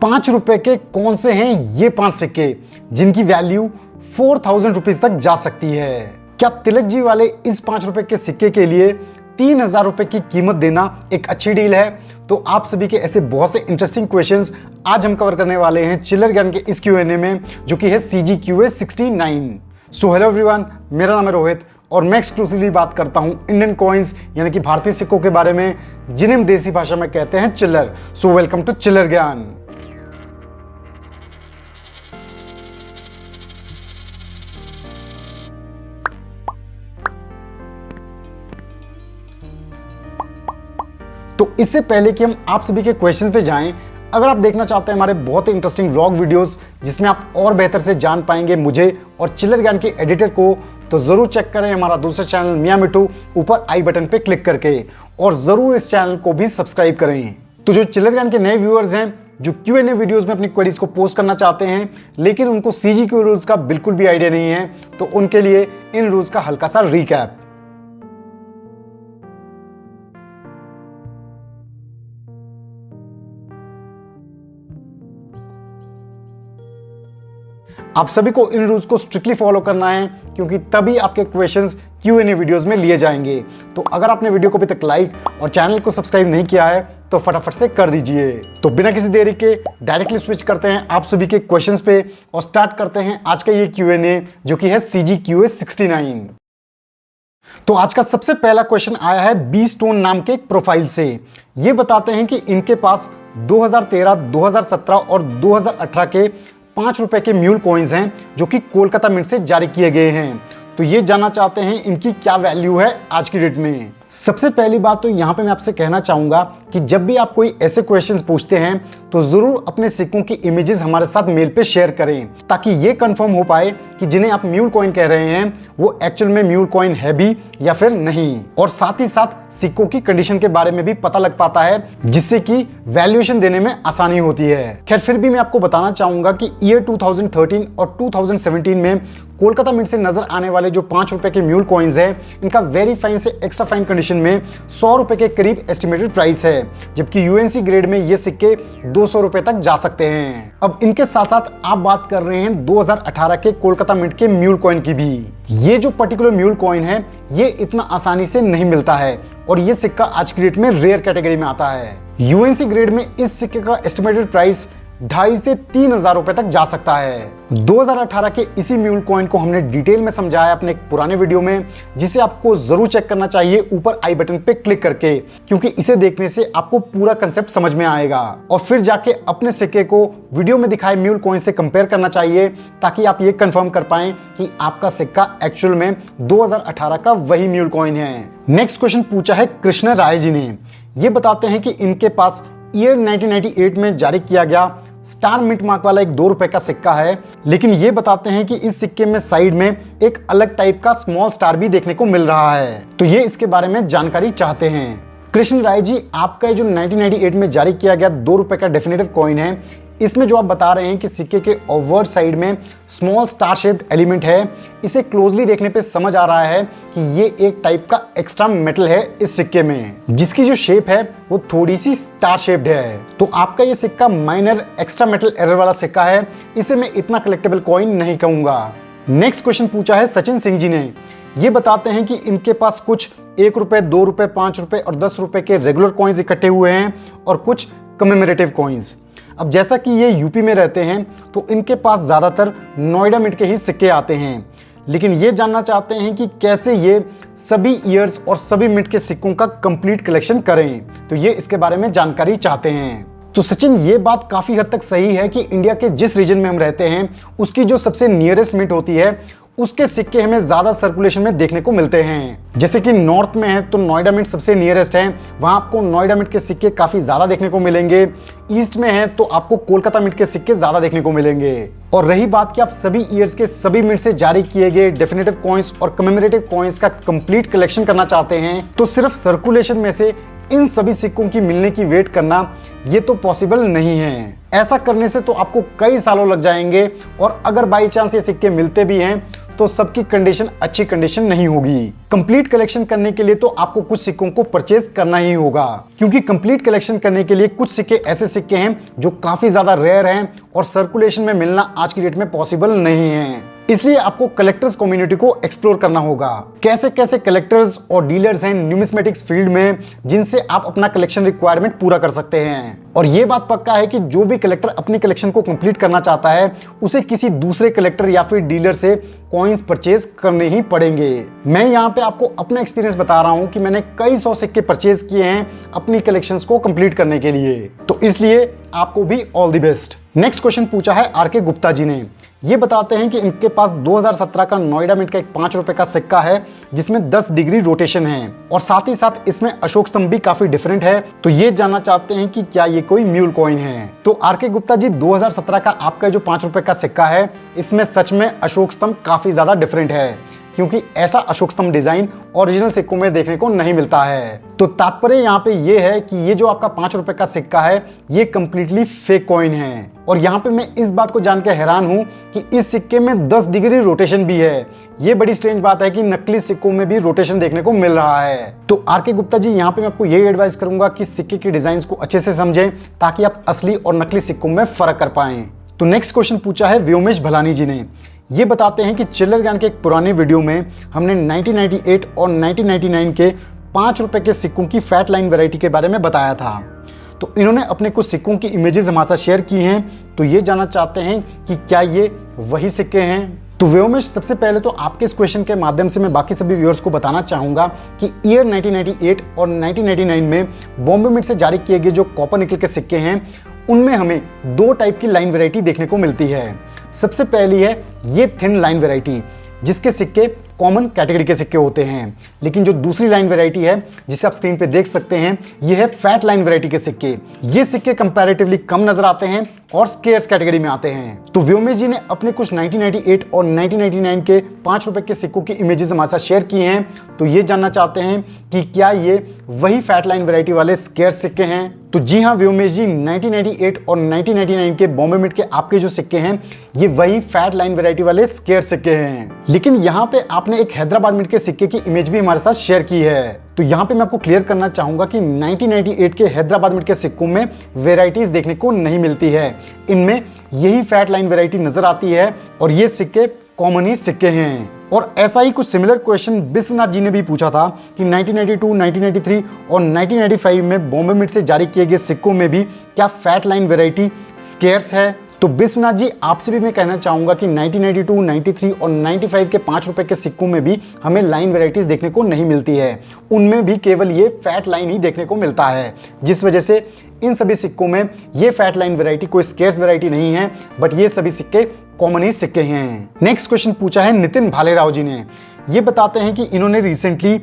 ₹5 के कौन से हैं ये 5 सिक्के जिनकी वैल्यू 4000 रुपीज तक जा सकती है? क्या तिलक जी वाले इस ₹5 के सिक्के के लिए 3000 रुपए की कीमत देना एक अच्छी डील है? तो आप सभी के ऐसे बहुत से इंटरेस्टिंग क्वेश्चंस आज हम कवर करने वाले हैं चिल्लर ज्ञान के इस Q&A में, जो कि है CGQA 69। सो हेलो एवरीवन, मेरा नाम है रोहित और मैं एक्सक्लूसिवली बात करता हूं इंडियन कॉइन्स यानी कि भारतीय सिक्कों के बारे में, जिन्हें हम देसी भाषा में कहते हैं चिल्लर। सो वेलकम टू चिल्लर ज्ञान। तो इससे पहले कि हम आप सभी के क्वेश्चंस पे जाएं, अगर आप देखना चाहते हैं हमारे बहुत ही इंटरेस्टिंग व्लॉग वीडियोस जिसमें आप और बेहतर से जान पाएंगे मुझे और चिल्लर ज्ञान के एडिटर को, तो जरूर चेक करें हमारा दूसरा चैनल मियां मिठू ऊपर आई बटन पे क्लिक करके, और जरूर इस चैनल को भी सब्सक्राइब करें। तो जो चिल्लर ज्ञान के नए व्यूअर्स हैं जो Q&A वीडियोस में अपनी क्वेरीज को पोस्ट करना चाहते हैं लेकिन उनको CGQ रूल्स का बिल्कुल भी आइडिया नहीं है, तो उनके लिए इन रूल्स का हल्का सा रिकैप। आप सभी को इन रूल्स को स्ट्रिक्टली फॉलो करना है क्योंकि तभी आपके क्वेश्चंस Q&A वीडियोस में लिए जाएंगे। तो अगर आपने वीडियो को अभी तक लाइक और चैनल को सब्सक्राइब नहीं किया है तो फटाफट से कर दीजिए। तो बिना किसी देरी के डायरेक्टली स्विच करते हैं आप सभी के क्वेश्चंस पे और स्टार्ट करते हैं आज का ये Q&A, जो कि है CGQA 69। तो आज का सबसे पहला क्वेश्चन आया है बी स्टोन नाम के एक प्रोफाइल से। ये बताते हैं कि इनके पास 2013, 2017 और 2018 के ₹5 के म्यूल कॉइन्स हैं जो कि कोलकाता मिंट से जारी किए गए हैं। तो ये जानना चाहते हैं इनकी क्या वैल्यू है आज की डेट में। सबसे पहली बात तो यहाँ पे मैं आपसे कहना चाहूंगा कि जब भी आप कोई ऐसे क्वेश्चंस पूछते हैं तो जरूर अपने सिक्कों की इमेजेस हमारे साथ मेल पे शेयर करें, ताकि ये कंफर्म हो पाए कि जिन्हें आप म्यूल कॉइन कह रहे हैं वो एक्चुअल में म्यूल कॉइन है भी या फिर नहीं, और साथ ही साथ सिक्कों की कंडीशन के बारे में भी पता लग पाता है, जिससे कि वैल्यूएशन देने में आसानी होती है। खैर फिर भी मैं आपको बताना चाहूंगा कि ईयर 2013 और 2017 में कोलकाता मिंट से नजर आने वाले जो ₹5 के म्यूल कॉइन्स हैं, इनका वेरी फाइन से एक्स्ट्रा फाइन कंडीशन में ₹100 के करीब एस्टिमेटेड प्राइस है, जबकि यूएनसी ग्रेड में ये सिक्के ₹200 तक जा सकते हैं। अब इनके साथ साथ आप बात कर रहे हैं 2018 के कोलकाता मिंट के म्यूल कॉइन की भी। ये जो पर्टिकुलर म्यूल कॉइन है ये इतना आसानी से नहीं मिलता है और ये सिक्का आज की डेट में रेयर कैटेगरी में आता है। यूएनसी ग्रेड में इस सिक्के का एस्टिमेटेड प्राइस 2,500 से 3,000 रुपए तक जा सकता है। 2018 के इसी म्यूल कॉइन को हमने डिटेल में समझाया अपने एक पुराने वीडियो में, जिसे आपको जरूर चेक करना चाहिए ऊपर आई बटन पे क्लिक करके, क्योंकि इसे देखने से आपको पूरा कंसेप्ट समझ में आएगा और फिर जाके अपने सिक्के को वीडियो में दिखाए म्यूल कॉइन से कंपेयर करना चाहिए, ताकि आप ये कंफर्म कर पाएं कि आपका सिक्का एक्चुअल में 2018 का वही म्यूल कॉइन है। नेक्स्ट क्वेश्चन पूछा है कृष्ण राय जी ने। ये बताते हैं कि इनके पास ईयर 1998 में जारी किया गया स्टार मिंट मार्क वाला एक ₹2 का सिक्का है, लेकिन ये बताते हैं कि इस सिक्के में साइड में एक अलग टाइप का स्मॉल स्टार भी देखने को मिल रहा है। तो ये इसके बारे में जानकारी चाहते हैं। कृष्ण राय जी, आपका जो 1998 में जारी किया गया ₹2 का डेफिनेटिव कॉइन है, इसमें जो आप बता रहे हैं कि सिक्के के ओवर्ड साइड में स्मॉल स्टार शेप्ड एलिमेंट है, इसे क्लोजली देखने पे समझ आ रहा है कि ये एक टाइप का एक्स्ट्रा मेटल है इस सिक्के में, जिसकी जो शेप है वो थोड़ी सी स्टार शेप्ड है। तो आपका ये सिक्का माइनर एक्स्ट्रा मेटल एरर वाला सिक्का है, इसे मैं इतना कलेक्टेबल कॉइन नहीं कहूंगा। नेक्स्ट क्वेश्चन पूछा है सचिन सिंह जी ने। ये बताते हैं कि इनके पास कुछ ₹1, ₹2, ₹5 और ₹10 के रेगुलर कॉइन्स इकट्ठे हुए हैं और कुछ कमेमोरेटिव कॉइन्स। अब जैसा कि ये यूपी में रहते हैं तो इनके पास ज़्यादातर नोएडा मिंट के ही सिक्के आते हैं, लेकिन ये जानना चाहते हैं कि कैसे ये सभी ईयर्स और सभी मिंट के सिक्कों का कंप्लीट कलेक्शन करें, तो ये इसके बारे में जानकारी चाहते हैं। तो सचिन, ये बात काफ़ी हद तक सही है कि इंडिया के जिस रीजन में हम रहते हैं उसकी जो सबसे नियरेस्ट मिंट होती है उसके सिक्के हमें ज्यादा सर्कुलेशन में देखने को मिलते हैं। जैसे कि नॉर्थ में है तो नोएडा मिंट सबसे नियरेस्ट है, वहां आपको नोएडा मिंट के सिक्के काफी ज्यादा देखने को मिलेंगे। ईस्ट में है तो आपको कोलकाता मिंट के सिक्के ज्यादा देखने को मिलेंगे। और रही बात कि आप सभी ईयर्स के सभी मिंट से जारी किए गए डेफिनेटिव कॉइन्स और कमेमोरेटिव कॉइन्स का कंप्लीट कलेक्शन करना चाहते हैं, तो सिर्फ सर्कुलेशन में से इन सभी सिक्कों की मिलने की वेट करना ये तो पॉसिबल नहीं है। ऐसा करने से तो आपको कई सालों लग जाएंगे और अगर बाई चांस ये सिक्के मिलते भी हैं तो सबकी कंडीशन अच्छी कंडीशन नहीं होगी। कंप्लीट कलेक्शन करने के लिए तो आपको कुछ सिक्कों को परचेज करना ही होगा, क्योंकि कंप्लीट कलेक्शन करने के लिए कुछ सिक्के ऐसे सिक्के हैं जो काफी ज्यादा रेयर हैं और सर्कुलेशन में मिलना आज की डेट में पॉसिबल नहीं है। इसलिए आपको कलेक्टर्स कम्युनिटी को एक्सप्लोर करना होगा। कैसे कैसे कलेक्टर्स और डीलर्स हैं न्यूमिस्मेटिक्स फील्ड में जिनसे आप अपना कलेक्शन रिक्वायरमेंट पूरा कर सकते हैं। और ये बात पक्का है कि जो भी कलेक्टर अपनी कलेक्शन को कंप्लीट करना चाहता है उसे किसी दूसरे कलेक्टर या फिर डीलर से कॉइन्स परचेज करने ही पड़ेंगे। मैं यहाँ पे आपको अपना एक्सपीरियंस बता रहा हूँ कि मैंने कई 100 सिक्के परचेज किए हैं अपनी कलेक्शंस को कंप्लीट करने के लिए, तो इसलिए आपको भी all the best. Next question पूछा है आर.के. गुप्ता जी ने। ये बताते हैं कि इनके पास 2017 का नोएडा मिंट का एक 5 रुपए का सिक्का है जिसमें 10 डिग्री रोटेशन है और साथ ही साथ इसमें अशोक स्तंभ भी काफी डिफरेंट है। तो ये जानना चाहते हैं कि क्या ये कोई म्यूल कॉइन है। तो आर.के. गुप्ता जी, 2017 का आपका जो 5 रुपए का सिक्का है इसमें सच में अशोक स्तंभ काफी ज्यादा डिफरेंट है, क्योंकि ऐसा अशोक स्तंभ डिजाइन ओरिजिनल सिक्कों में देखने को नहीं मिलता है। तो तात्पर्य यहाँ पे ये है कि ये जो आपका 5 रुपए का सिक्का है ये कंप्लीटली फेक कॉइन है। और यहाँ पे मैं इस बात को जानकर हैरान हूँ कि इस सिक्के में 10 डिग्री रोटेशन भी है। ये बड़ी स्ट्रेंज बात है कि नकली सिक्कों में भी रोटेशन देखने को मिल रहा है। तो आर.के. गुप्ता जी, यहाँ पे मैं आपको यही एडवाइस करूंगा कि सिक्के के डिजाइन को अच्छे से समझें ताकि आप असली और नकली सिक्कों में फर्क कर पाएं। तो नेक्स्ट क्वेश्चन पूछा है व्योमेश भलानी जी ने। ये बताते हैं कि चिल्लर ज्ञान के एक पुराने वीडियो में हमने 1998 और 1999 के 5 रुपए के सिक्कों की फैट लाइन वैरायटी के बारे में बताया था। तो इन्होंने अपने कुछ सिक्कों की इमेजेस हमारे साथ शेयर की हैं। तो ये जानना चाहते हैं कि क्या ये वही सिक्के हैं। तो व्योमेश, सबसे पहले तो आपके इस क्वेश्चन के माध्यम से मैं बाकी सभी व्यूअर्स को बताना चाहूंगा कि ईयर 1998 और 1999 में बॉम्बे मिंट से जारी किए गए जो कॉपर निकल के सिक्के हैं उनमें हमें 2 टाइप की लाइन वैरायटी देखने को मिलती है। सबसे पहली है ये थिन लाइन वैरायटी, जिसके सिक्के कॉमन कैटेगरी के सिक्के होते हैं। लेकिन जो दूसरी लाइन वैरायटी है जिसे आप स्क्रीन पे देख सकते हैं ये है फैट लाइन वैरायटी के सिक्के। ये सिक्के कंपैरेटिवली कम नजर आते हैं और स्केर्स कैटेगरी में आते हैं। तो व्योमेश जी ने अपने कुछ 1998 और 1999 के 5 रुपए के सिक्कों की इमेजेस हमारे साथ शेयर की हैं। तो ये जानना चाहते हैं कि क्या ये वही फैट लाइन वैरायटी वाले स्केर्स सिक्के हैं। तो जी हाँ व्योमेश जी, 1998 और 1999 के बॉम्बे मिंट के आपके जो सिक्के हैं ये वही फैट लाइन वैरायटी वाले स्केयर सिक्के हैं। लेकिन यहाँ पे आपने एक हैदराबाद मिंट के सिक्के की इमेज भी हमारे साथ शेयर की है। तो यहाँ पे मैं आपको क्लियर करना चाहूंगा कि 1998 के हैदराबाद मिंट के सिक्कों में वेराइटीज देखने को नहीं मिलती है। इनमें यही फैट लाइन वैरायटी नजर आती है और ये सिक्के कॉमन ही सिक्के हैं। और ऐसा ही कुछ सिमिलर क्वेश्चन विश्वनाथ जी ने भी पूछा था कि 1992, 1993 और 1995 में बॉम्बे मिंट से जारी किए गए सिक्कों में भी क्या फैट लाइन वैरायटी स्केर्स है। तो विश्वनाथ जी, आपसे भी मैं कहना चाहूंगा कि 1992, 93 और 95 के 5 रुपए के सिक्कों में भी हमें लाइन वैरायटीज देखने को नहीं मिलती है। उनमें भी केवल ये फैट लाइन ही देखने को मिलता है, जिस वजह से इन सभी सिक्कों में ये फैट लाइन वैरायटी कोई स्केर्स वैरायटी नहीं है, बट ये सभी सिक्के कॉमन ही सिक्के हैं। नेक्स्ट क्वेश्चन पूछा है नितिन भालेराव जी ने। ये बताते हैं कि इन्होंने रिसेंटली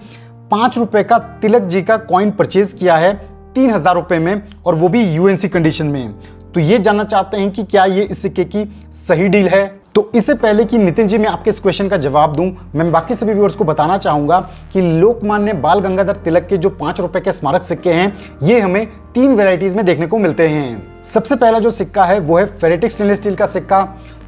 5 रुपए का तिलक जी का कॉइन परचेज किया है 3000 रुपए में, और वो भी यूएनसी कंडीशन में। तो ये जानना चाहते हैं कि क्या ये इस सिक्के की सही डील है। तो इससे पहले कि नितिन जी मैं आपके इस क्वेश्चन का जवाब दूं, मैं बाकी सभी व्यूअर्स को बताना चाहूंगा कि लोकमान्य बाल गंगाधर तिलक के जो 5 रुपए के स्मारक सिक्के हैं ये हमें 3 वेराइटीज में देखने को मिलते हैं। सबसे पहला जो सिक्का है वो है फेरेटिक स्टेनलेस स्टील का सिक्का,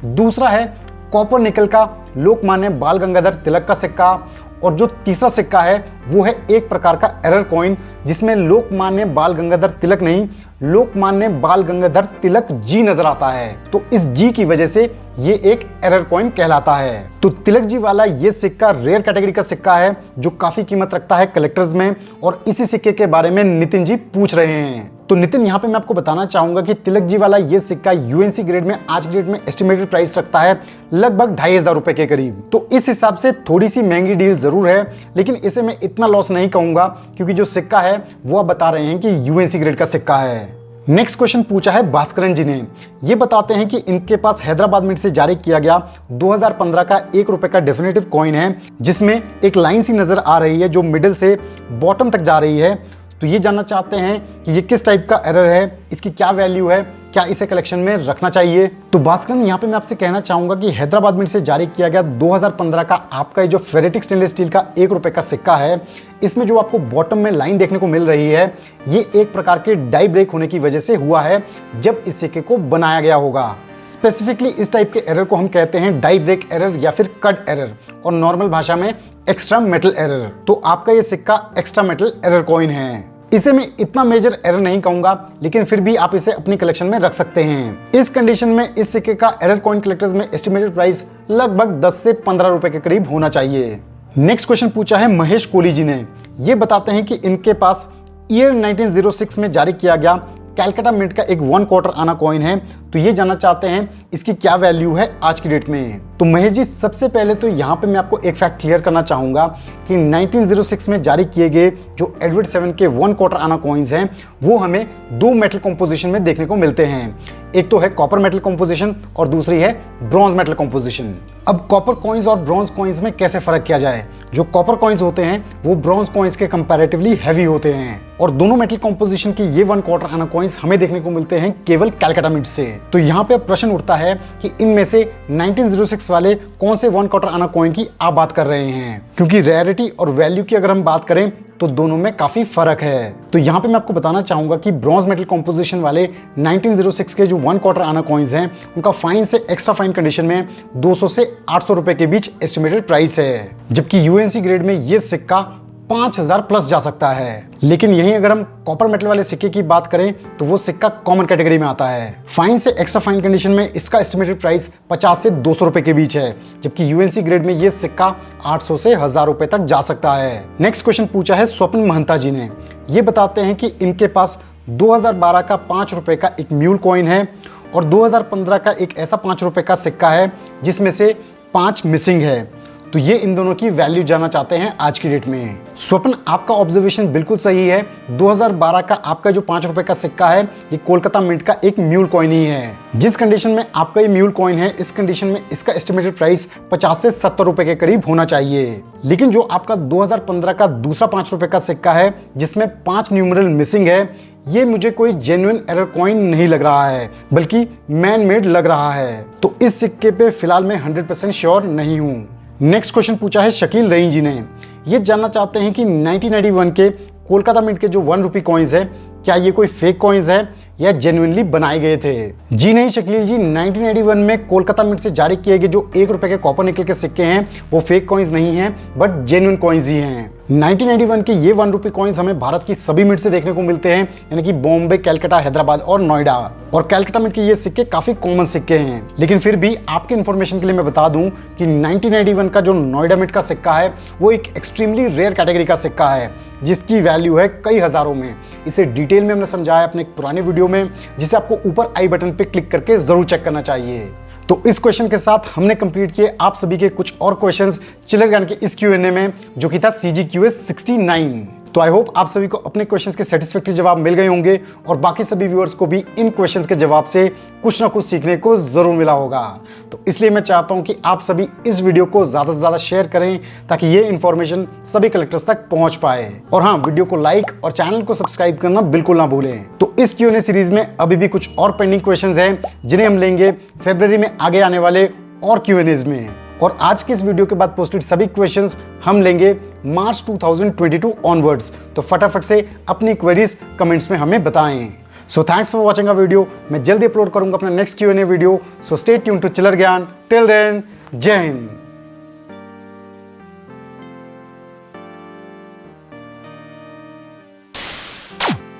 दूसरा है कॉपर निकल का लोकमान्य बाल गंगाधर तिलक का सिक्का, और जो तीसरा सिक्का है वो है एक प्रकार का एरर कॉइन जिसमें लोकमान्य बाल गंगाधर तिलक नहीं, लोकमान्य बाल गंगाधर तिलक जी नजर आता है। तो इस जी की वजह से ये एक एरर कॉइन कहलाता है। तो तिलक जी वाला ये सिक्का रेयर कैटेगरी का सिक्का है जो काफी कीमत रखता है कलेक्टर्स में, और इसी सिक्के के बारे में नितिन जी पूछ रहे हैं। तो नितिन, यहाँ पे मैं आपको बताना चाहूंगा कि तिलक जी वाला ये सिक्का यूएनसी ग्रेड में आज की डेट में एस्टिमेटेड प्राइस रखता है लगभग 2500 रुपए के करीब। तो इस हिसाब से थोड़ी सी महंगी डील जरूर है, लेकिन इसे मैं इतना लॉस नहीं कहूंगा क्योंकि जो सिक्का है वो आप बता रहे हैं कि यूएनसी ग्रेड का सिक्का है। नेक्स्ट क्वेश्चन पूछा है भास्करन जी ने। ये बताते हैं कि इनके पास हैदराबाद मिंट से जारी किया गया 2015 का 1 रुपए का डेफिनेटिव कॉइन है जिसमें एक लाइन सी नजर आ रही है जो मिडिल से बॉटम तक जा रही है। तो ये जानना चाहते हैं कि ये किस टाइप का एरर है, इसकी क्या वैल्यू है क्या इसे कलेक्शन में रखना चाहिए? तो भास्करन, यहाँ पे मैं आपसे कहना चाहूंगा कि हैदराबाद मिंट से जारी किया गया 2015 का आपका जो फेरेटिक स्टेनलेस स्टील का ₹1 का सिक्का है, इसमें जो आपको बॉटम में लाइन देखने को मिल रही है, ये एक प्रकार के डाई ब्रेक होने की वजह से हुआ है जब इस सिक्के को बनाया गया होगा। स्पेसिफिकली इस टाइप के एरर को हम कहते हैं डाई ब्रेक एरर या फिर कट एरर, और नॉर्मल भाषा में एक्स्ट्रा मेटल एरर। तो आपका ये सिक्का एक्स्ट्रा मेटल एरर कॉइन है। इसे मैं इतना मेजर एरर नहीं कहूंगा, लेकिन फिर भी आप इसे अपनी कलेक्शन में रख सकते हैं। इस कंडीशन में इस सिक्के का एरर कॉइन कलेक्टर्स में एस्टिमेटेड प्राइस लगभग 10 से 15 रुपए के करीब होना चाहिए। नेक्स्ट क्वेश्चन पूछा है महेश कोहली जी ने। ये बताते हैं कि इनके पास ईयर 1906 में जारी किया गया कैलकाटा मिंट का एक 1/4 आना कॉइन है, तो ये जानना चाहते हैं इसकी क्या वैल्यू है आज की डेट में। तो महेश जी, सबसे पहले तो यहाँ पे मैं आपको एक फैक्ट क्लियर करना चाहूंगा कि 1906 में जारी किए गए जो एडवर्ड 7 के 1/4 आना कॉइन्स हैं, वो हमें 2 मेटल कॉम्पोजिशन में देखने को मिलते हैं। एक तो है कॉपर मेटल कॉम्पोजिशन और दूसरी है ब्रॉन्ज मेटल कॉम्पोजिशन। अब कॉपर कॉइन्स और ब्रॉन्ज कॉइन्स में कैसे फर्क किया जाए? जो कॉपर कॉइन्स होते हैं वो ब्रॉन्ज कॉइन्स के कंपैरेटिवली हैवी होते हैं, और दोनों मेटल कॉम्पोजिशन के ये 1/4 आना कॉइन्स हमें देखने को मिलते हैं केवल कैलकाटा मिंट से। तो यहाँ पे प्रश्न उठता है कि इनमें से 1906 वाले कौन से 1/4 आना कॉइन की आप बात कर रहे हैं, क्योंकि रेयरिटी और वैल्यू की अगर हम बात करें तो दोनों में काफी फर्क है। तो यहाँ पे मैं आपको बताना चाहूंगा कि ब्रॉन्ज मेटल कॉम्पोजिशन वाले 1906 के जो 1/4 आना कॉइन्स हैं, उनका फाइन से एक्स्ट्रा फाइन कंडीशन में 200 से 800 रुपए के बीच एस्टिमेटेड प्राइस है, जबकि यूएनसी ग्रेड में ये सिक्का 5000 प्लस जा सकता है। लेकिन यहीं अगर हम कॉपर मेटल वाले सिक्के की बात करें तो वो सिक्का कॉमन कैटेगरी में आता है। फाइन से एक्स्ट्रा फाइन कंडीशन में इसका एस्टिमेटेड प्राइस 50 से 200 रुपए के बीच है, जबकि यूएनसी ग्रेड में ये सिक्का 800 से 1000 रुपए तक जा सकता है। नेक्स्ट क्वेश्चन पूछा है स्वप्न महंता जी ने। ये बताते हैं कि इनके पास 2012 का ₹5 का एक म्यूल कॉइन है और 2015 का एक ऐसा ₹5 का सिक्का है जिसमें से 5 मिसिंग है। तो ये इन दोनों की वैल्यू जानना चाहते हैं आज की डेट में। स्वप्न, आपका ऑब्जर्वेशन बिल्कुल सही है। 2012 का आपका जो ₹5 का सिक्का है, ये कोलकाता मिंट का एक म्यूल कॉइन ही है। जिस कंडीशन में आपका ये म्यूल कॉइन है, इस कंडीशन में इसका एस्टिमेटेड प्राइस 50 से 70 रुपए के करीब होना चाहिए। लेकिन जो आपका 2015 का दूसरा ₹5 का सिक्का है, जिसमें 5 न्यूमरल मिसिंग है, ये मुझे कोई जेन्युइन एरर कॉइन नहीं लग रहा है, बल्कि मैन मेड लग रहा है। तो इस सिक्के पे फिलहाल मैं 100% श्योर नहीं हूँ। नेक्स्ट क्वेश्चन पूछा है शकील रईं जी ने। ये जानना चाहते हैं कि 1991 के कोलकाता मिंट के जो ₹1 कॉइन्स है, क्या ये कोई फेक कॉइन्स है या जेन्युइनली बनाए गए थे? जी नहीं शकील जी, 1991 में कोलकाता मिंट से जारी किए गए जो ₹1 के कॉपर निकल के सिक्के हैं, वो फेक कॉइन्स नहीं हैं, बट जेन्युइन कॉइन्स ही हैं। 1991 के ये ₹1 कॉइन्स हमें भारत की सभी मिंट से देखने को मिलते हैं, यानी कि बॉम्बे, कैलकाटा, हैदराबाद और नोएडा। और कैलकाटा मिंट के ये सिक्के काफी कॉमन सिक्के हैं। लेकिन फिर भी आपके इन्फॉर्मेशन के लिए मैं बता दूं कि 1991 का जो नोएडा मिंट का सिक्का है, वो एक एक्सट्रीमली रेयर कैटेगरी का सिक्का है, जिसकी वैल्यू है कई हजारों में। इसे डिटेल में हमने समझाया अपने एक पुराने वीडियो में, जिसे आपको ऊपर आई बटन पे क्लिक करके जरूर चेक करना चाहिए। तो इस क्वेश्चन के साथ हमने कंप्लीट किए आप सभी के कुछ और क्वेश्चंस चिल्लर ज्ञान के इस Q&A में, जो कि था CGQA 69। तो आई होप आप सभी को अपने क्वेश्चंस के सेटिस्फैक्टरी जवाब मिल गए होंगे और बाकी सभी व्यूअर्स को भी इन क्वेश्चंस के जवाब से कुछ ना कुछ सीखने को जरूर मिला होगा। तो इसलिए मैं चाहता हूं कि आप सभी इस वीडियो को ज्यादा से ज्यादा शेयर करें, ताकि ये इन्फॉर्मेशन सभी कलेक्टर्स तक पहुंच पाए। और हाँ, वीडियो को लाइक और चैनल को सब्सक्राइब करना बिल्कुल ना भूलें। तो इस Q&A सीरीज में अभी भी कुछ और पेंडिंग क्वेश्चंस हैं, जिन्हें हम लेंगे फरवरी में आगे आने वाले और Q&As में। और आज के इस वीडियो के बाद पोस्टेड सभी क्वेश्चंस हम लेंगे मार्च 2022 ऑनवर्ड्स। तो फटाफट से अपनी क्वेरीज कमेंट्स में हमें बताएं। So thanks for watching a video. मैं जल्दी अपलोड करूंगा अपना next Q&A video. So stay tuned to Chillar Gyan. Till then, जय हिंद।